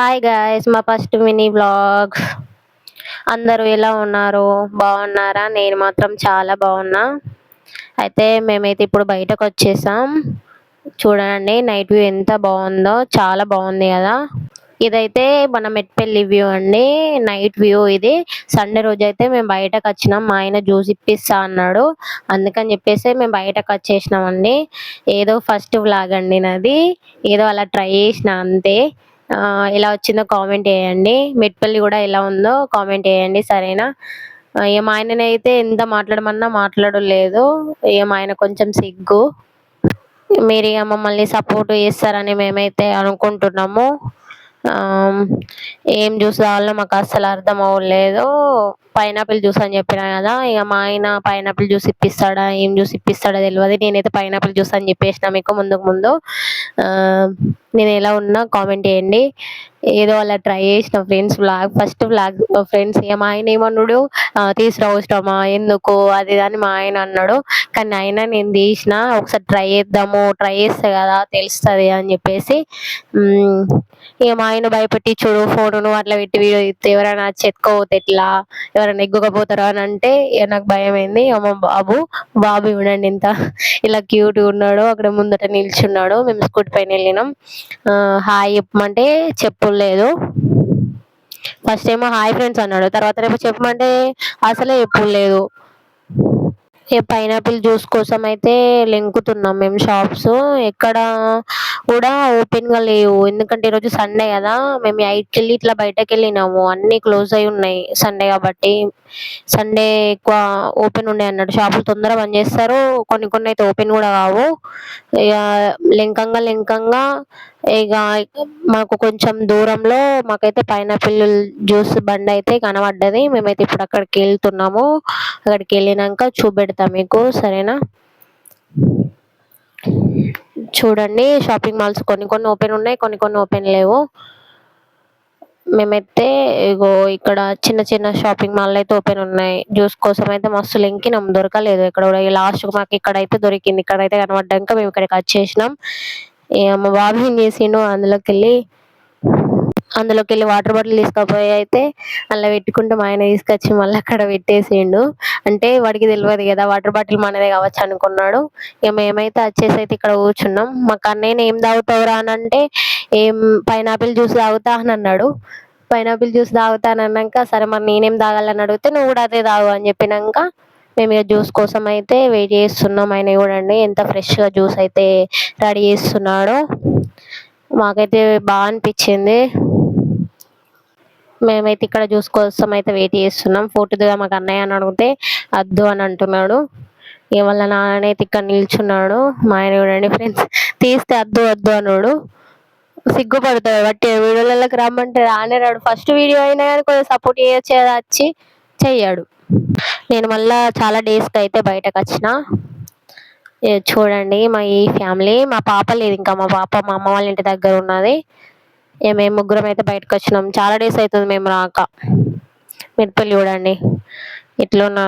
Hi guys! మా first mini vlog. అందరూ ఎలా ఉన్నారు? బాగున్నారా? నేను మాత్రం చాలా బాగున్నా. అయితే మేమైతే ఇప్పుడు బయటకొచ్చేసాం. చూడండి నైట్ వ్యూ ఎంత బాగుందో, చాలా బాగుంది కదా! ఇదైతే మన మెట్పల్లి వ్యూ అండి. నైట్ వ్యూ ఇది. సండే రోజైతే మేము బయటకొచ్చినాం. మా ఆయన జ్యూస్ ఇప్పిస్తా అన్నాడు. అందుకని చెప్పేసి మేము బయటకొచ్చేసినామండి. ఏదో ఫస్ట్ వ్లాగ్ అండి నాది. ఏదో అలా ట్రై చేసిన అంతే. ఎలా వచ్చిందో కామెంట్ చేయండి. మెట్పల్లి కూడా ఎలా ఉందో కామెంట్ చేయండి సరేనా? ఇక మా ఆయననైతే ఎంత మాట్లాడమన్నా మాట్లాడలేదు. ఇక మా ఆయన కొంచెం సిగ్గు. మీరు ఇక మమ్మల్ని సపోర్ట్ చేస్తారని మేమైతే అనుకుంటున్నాము. ఆమ్, ఏం జ్యూస్ కావాలో మాకు అస్సలు అర్థం అవ్వలేదు. పైనాపిల్ జ్యూస్ అని చెప్పినా కదా, ఇక మా ఆయన పైనాపిల్ జ్యూస్ ఇప్పిస్తాడా ఏం జ్యూస్ ఇప్పిస్తాడో తెలియదు. నేనైతే పైనాపిల్ జ్యూస్ అని చెప్పేసిన మీకు ముందుకు ముందు. ఆ, నేను ఎలా ఉన్నా కామెంట్ చేయండి. ఏదో అలా ట్రై చేసిన ఫ్రెండ్స్ ఫస్ట్ వ్లాగ్ ఫ్రెండ్స్. ఇక మా ఆయన ఏమన్నాడు, తీసుకురావచ్చమా ఎందుకు అది ఇది అని మా ఆయన అన్నాడు. కానీ అయినా నేను తీసిన ఒకసారి ట్రై చేద్దాము, ట్రై చేస్తే కదా తెలుస్తుంది అని చెప్పేసి. ఇక మా ఆయన భయపెట్టి చూడు ఫోను అట్లా పెట్టి వీడియో తీస్తే ఎవరైనా చెప్పుకోపోతే ఎట్లా, ఎవరైనా ఎగ్గుకపోతారా అని అంటే ఇక నాకు భయం అయింది. మా బాబు చూడండి ఇంత ఇలా క్యూట్గా ఉన్నాడు. అక్కడ ముందట నిల్చున్నాడు. మేము స్కూటీ పైన వెళ్ళినాం. హాయ్ చెప్పమంటే చెప్పులేదు. ఫస్ట్ ఏమో హాయ్ ఫ్రెండ్స్ అన్నాడు, తర్వాత ఏమో చెప్పమంటే అసలే చెప్పలేదు. పైనాపిల్ జ్యూస్ కోసం అయితే లెంకుతున్నాం మేము షాప్స్. ఎక్కడ కూడా ఓపెన్గా లేవు. ఎందుకంటే ఈరోజు సండే కదా, మేము 8కి వెళ్ళి ఇట్లా బయటకు వెళ్ళినాము. అన్నీ క్లోజ్ అయి ఉన్నాయి సండే కాబట్టి. సండే ఎక్కువ ఓపెన్ ఉండే అన్నట్టు, షాపులు తొందరగా బంద్ చేస్తారు. కొన్ని కొన్ని అయితే ఓపెన్ కూడా కావు. ఇక లెంకంగా ఇక మాకు కొంచెం దూరంలో మాకైతే పైనాపిల్ జ్యూస్ బండి అయితే కనబడ్డది. మేమైతే ఇప్పుడు అక్కడికి వెళ్తున్నాము. అక్కడికి వెళ్ళినాక చూపెడతా మీకు సరేనా? చూడండి షాపింగ్ మాల్స్ కొన్ని కొన్ని ఓపెన్ ఉన్నాయి, కొన్ని కొన్ని ఓపెన్ లేవు. మేమైతే ఇగో ఇక్కడ చిన్న చిన్న షాపింగ్ మాల్ అయితే ఓపెన్ ఉన్నాయి. జ్యూస్ కోసం అయితే మస్తు లెంకినాం, దొరకలేదు ఇక్కడ కూడా. లాస్ట్ మాకు ఇక్కడైతే దొరికింది. ఇక్కడైతే కనబడ్డాక మేము ఇక్కడికి వచ్చేసినాం. మా బాబు ఏం చేసిండు, అందులోకి వెళ్ళి వాటర్ బాటిల్ తీసుకుపోయి అయితే అలా పెట్టుకుంటూ మా ఆయన తీసుకొచ్చి మళ్ళీ అక్కడ పెట్టేసిండు. అంటే వాడికి తెలియదు కదా వాటర్ బాటిల్ మనదే కావచ్చు అనుకున్నాడు. ఇక మేమైతే వచ్చేసి అయితే ఇక్కడ కూర్చున్నాం. మా కన్నయ్యని ఏం తాగుతావురా అని అంటే ఏం పైనాపిల్ జ్యూస్ తాగుతా అని అన్నాడు. పైనాపిల్ జ్యూస్ తాగుతాను అన్నాక సరే మరి నేనేం తాగాలని అడిగితే నువ్వు కూడా అదే తాగు అని చెప్పినాక మేము ఇక జ్యూస్ కోసం అయితే వెయిట్ చేస్తున్నాం. ఆయన చూడండి ఎంత ఫ్రెష్గా జ్యూస్ అయితే రెడీ చేస్తున్నాడో. మాకైతే బాగా అనిపించింది. మేమైతే ఇక్కడ జ్యూస్ కోసం అయితే వెయిట్ చేస్తున్నాం. ఫోటో దిగా మాకు అన్నయ్య అని అడిగితే వద్దు అని అంటున్నాడు. ఇక వాళ్ళ నాన్నైతే ఇక్కడ నిల్చున్నాడు. మా ఆయన చూడండి ఫ్రెండ్స్, తీస్తే వద్దు వద్దు అన్నాడు. సిగ్గుపడతాడు బట్టి వీడియోలకి రమ్మంటే రానే రాడు. ఫస్ట్ వీడియో అయినా కానీ కొంచెం సపోర్ట్ చేయొచ్చు కదా, వచ్చి చెయ్యాడు. నేను మళ్ళీ చాలా డేస్కి అయితే బయటకు వచ్చిన. చూడండి మా ఈ ఫ్యామిలీ. మా పాప లేదు ఇంకా, మా పాప మా అమ్మ వాళ్ళ ఇంటి దగ్గర ఉన్నది. మేము ముగ్గురం అయితే బయటకు వచ్చినాం. చాలా డేస్ అవుతుంది మేము రాక. మిరపల్లి చూడండి ఇట్లున్నా.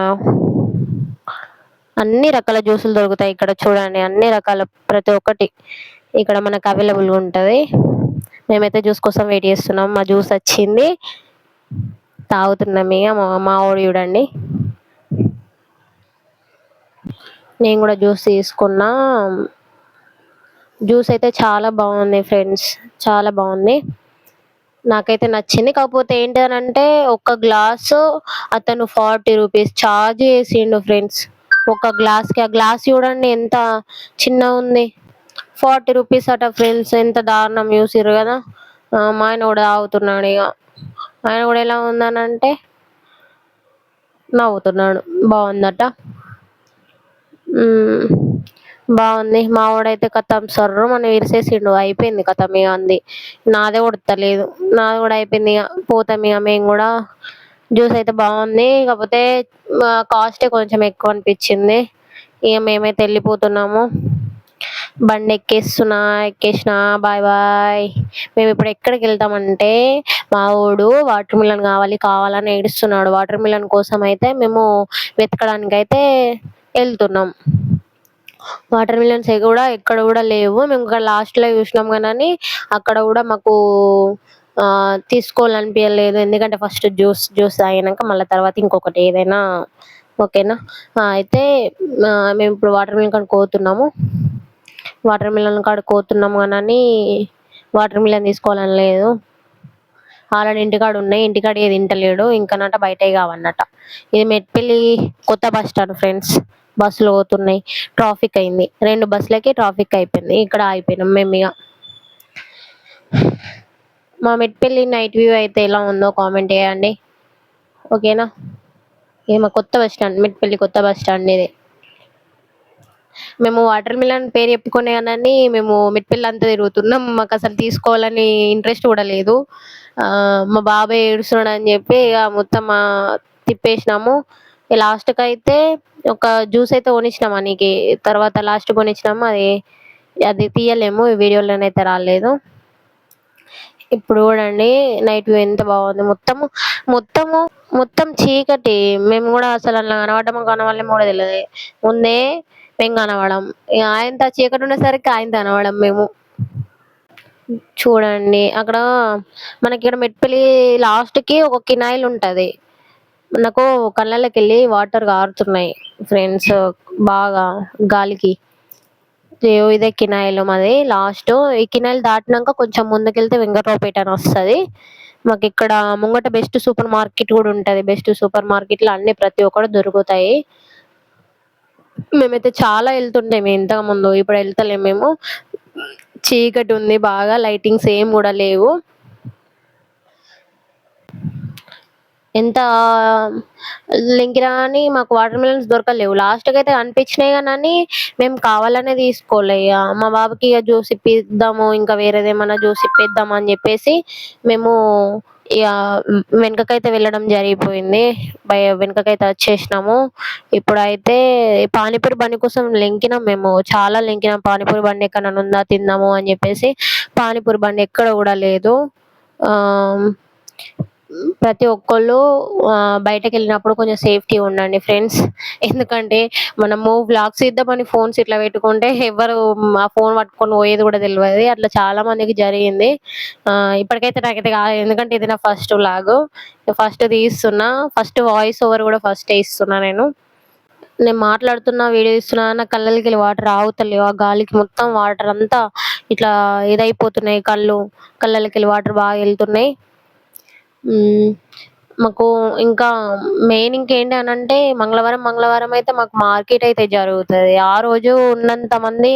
అన్ని రకాల జ్యూసులు దొరుకుతాయి ఇక్కడ చూడండి, అన్ని రకాల ప్రతి ఒక్కటి ఇక్కడ మనకు అవైలబుల్గా ఉంటుంది. మేమైతే జ్యూస్ కోసం వెయిట్ చేస్తున్నాం. మా జ్యూస్ వచ్చింది, తాగుతున్నాం. ఇక మా ఊడు చూడండి. నేను కూడా జ్యూస్ తీసుకున్నా. జ్యూస్ అయితే చాలా బాగుంది ఫ్రెండ్స్, చాలా బాగుంది. నాకైతే నచ్చింది. కాకపోతే ఏంటనంటే ఒక గ్లాసు అతను 40 రూపీస్ ఛార్జ్ చేసిండు ఫ్రెండ్స్. ఒక గ్లాస్కి. ఆ గ్లాస్ చూడండి ఎంత చిన్న ఉంది, 40 రూపీస్ అట ఫ్రెండ్స్. ఎంత దారుణం చూసిర్రు కదా. మా ఆయన కూడా తాగుతున్నాడు. ఇక ఆయన కూడా ఎలా ఉందనంటే నవ్వుతున్నాడు. బాగుందట. బాగుంది. మా వాడైతే కథం సర్రు మన విరిసేసిండు. అయిపోయింది కథం ఇక అంది. నాదే ఉడతలేదు, నాది కూడా అయిపోయింది. ఇక పోతాం ఇక మేము కూడా. జ్యూస్ అయితే బాగుంది, కాకపోతే కాస్టే కొంచెం ఎక్కువ అనిపించింది. ఇక మేమైతే వెళ్ళిపోతున్నాము. బండి ఎక్కేసిన. Bye bye. మేము ఇప్పుడు ఎక్కడికి వెళ్తామంటే మా ఊడు వాటర్ మిలన్ కావాలని ఏడుస్తున్నాడు. వాటర్ మిలన్ కోసం అయితే మేము వెతకడానికి అయితే వెళ్తున్నాం. వాటర్ మిలన్స్ కూడా ఎక్కడ కూడా లేవు. మేము ఇక్కడ లాస్ట్లో చూసినాం కానీ అక్కడ కూడా మాకు తీసుకోవాలనిపియలేదు. ఎందుకంటే ఫస్ట్ జ్యూస్ తాగినాక మళ్ళా తర్వాత ఇంకొకటి ఏదైనా ఓకేనా. అయితే మేమిప్పుడు వాటర్ మిలన్ కాడికి పోతున్నాము. వాటర్ మిలన్ కాడికి పోతున్నాము అనని వాటర్ మిలన్ తీసుకోవాలని లేదు. ఆల్రెడీ ఇంటికాడ ఉన్నాయి. ఇంటికాడ ఏది తింటలేడు. ఇంకనట బయటయి కావన్నట. ఇది మెట్పల్లి కొత్త బస్ స్టాండ్ ఫ్రెండ్స్. బస్సులు పోతున్నాయి. ట్రాఫిక్ అయింది. 2 బస్సులకి ట్రాఫిక్ అయిపోయింది. ఇక్కడ ఆగిపోయినాం మేమిగ. మా మెట్పల్లి నైట్ వ్యూ అయితే ఎలా ఉందో కామెంట్ చేయండి. ఓకేనా. ఇది మా కొత్త బస్ స్టాండ్. మెట్పల్లి కొత్త బస్ స్టాండ్ ఇది. మేము వాటర్ మిలన్ పేరు చెప్పుకునే గానని మేము మెట్పల్లి అంతా తిరుగుతున్నాం. మాకసలు తీసుకోవాలని ఇంట్రెస్ట్ కూడా లేదు. మా బాబాయ్ ఏడుస్తున్నాడని చెప్పి ఇగ మొత్తం తిప్పేసినాము. లాస్ట్‌కైతే ఒక జ్యూస్ అయితే కొనిచ్చినాం వానికి. తర్వాత లాస్ట్ కొనిచ్చినాము. అది అది తీయలేము. వీడియోలోనైతే రాలేదు. ఇప్పుడు చూడండి నైట్ వ్యూ ఎంత బాగుంది. మొత్తము మొత్తం చీకటి. మేము కూడా అసలు అలా కనపడ్డామో కనపడలేమో కూడా తెలవదు. ముందే మేము కనపడం. ఇగ ఆయంత చీకటి ఉండేసరికి ఆయనతో కనపడం మేము. చూడండి అక్కడ మనకిక్కడ మెట్పల్లి లాస్ట్‌కి ఒక కెనాయిల్ ఉంటది. నాకు కళ్ళల్లోకెళ్ళి వాటర్ కారుతున్నాయి ఫ్రెండ్స్ బాగా గాలికి. ఇదే కినాయిల్ మాది లాస్ట్. ఈ కినాయిల్ దాటినాక కొంచెం ముందుకెళ్తే వెంకట్రావుపేట అని వస్తది. మాకిక్కడ ముంగట బెస్ట్ సూపర్ మార్కెట్ కూడా ఉంటది. బెస్ట్ సూపర్ మార్కెట్‌లో అన్ని ప్రతి ఒక్కటి దొరుకుతాయి. మేమైతే చాలా ఎళ్తుండేము ఇంతకుముందు. ఇప్పుడు ఎళ్తలేము మేము. చీకటి ఉంది బాగా. లైటింగ్స్ ఏం కూడా లేవు. ఎంత లెంకినా గాని మాకు వాటర్ మిలన్స్ దొరకలేవు. లాస్ట్‌కైతే కనిపించినాయి గానని మేము కావాలనే తీసుకోలే ఇగ. మా బాబుకి ఇగ జ్యూస్ ఇప్పిద్దాము, ఇంకా వేరేదేమన్నా జ్యూస్ ఇప్పిద్దాం అని చెప్పేసి మేము ఇగ వెనకకైతే వెళ్ళడం జరిగిపోయింది. వెనకకైతే వచ్చేసినాము. ఇప్పుడైతే పానీపూరి బండి కోసం లెంకినాం మేము. చాలా లెంకినాం. పానీపూరి బండి ఎక్కడనన్నా ఉందా తిందాము అని చెప్పేసి. పానీపూరి బండి ఎక్కడ కూడా లేదు. ఆహ్, ప్రతి ఒక్కళ్ళు బయటకెళ్ళినప్పుడు కొంచెం సేఫ్టీగా ఉండండి ఫ్రెండ్స్. ఎందుకంటే మనము వ్లాగ్స్ తీద్దామని ఫోన్స్ ఇట్లా పెట్టుకుంటే ఎవ్వరు ఆ ఫోన్ పట్టుకొని పోయేది కూడా తెలవది. అట్లా చాలా మందికి జరిగింది. ఇప్పటికైతే నాకైతే కాలేదు. ఎందుకంటే ఇది నా ఫస్ట్ వ్లాగ్. ఫస్ట్ తీస్తున్నా. ఫస్ట్ వాయిస్ ఓవర్ కూడా ఫస్టే ఇస్తున్నా నేను. నేను మాట్లాడుతున్నా, వీడియో తీస్తున్నా నా కళ్ళలోకెళ్ళి వాటర్ ఆగుతలేవు. ఆ గాలికి మొత్తం వాటర్ అంతా ఇట్లా ఇదైపోతున్నాయి కళ్ళలోకెళ్ళి వాటర్ బాగా ఎళ్తున్నాయి. హ్మ్. మాకు ఇంకా మెయిన్ ఇంకేంటి అనంటే మంగళవారం అయితే మాకు మార్కెట్ అయితే జరుగుతది. ఆ రోజు ఉన్నంత మంది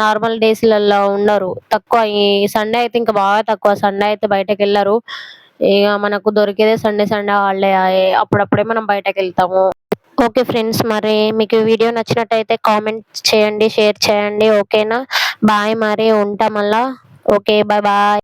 నార్మల్ డేస్‌లల్ల ఉండరు. తక్కువ. ఈ సండే అయితే ఇంకా బాగా తక్కువ. సండే అయితే బయటకెళ్లరు. ఇగ మనకు దొరికేదే సండే హాలిడే అప్పుడప్పుడే మనం బయటకెళ్తాము. Okay friends. మరి మీకు ఈ వీడియో నచ్చినట్టయితే కామెంట్ చేయండి, షేర్ చేయండి. ఓకేనా. బాయ్ మరి ఉంటా మళ్ళా. ఓకే. బాయ్.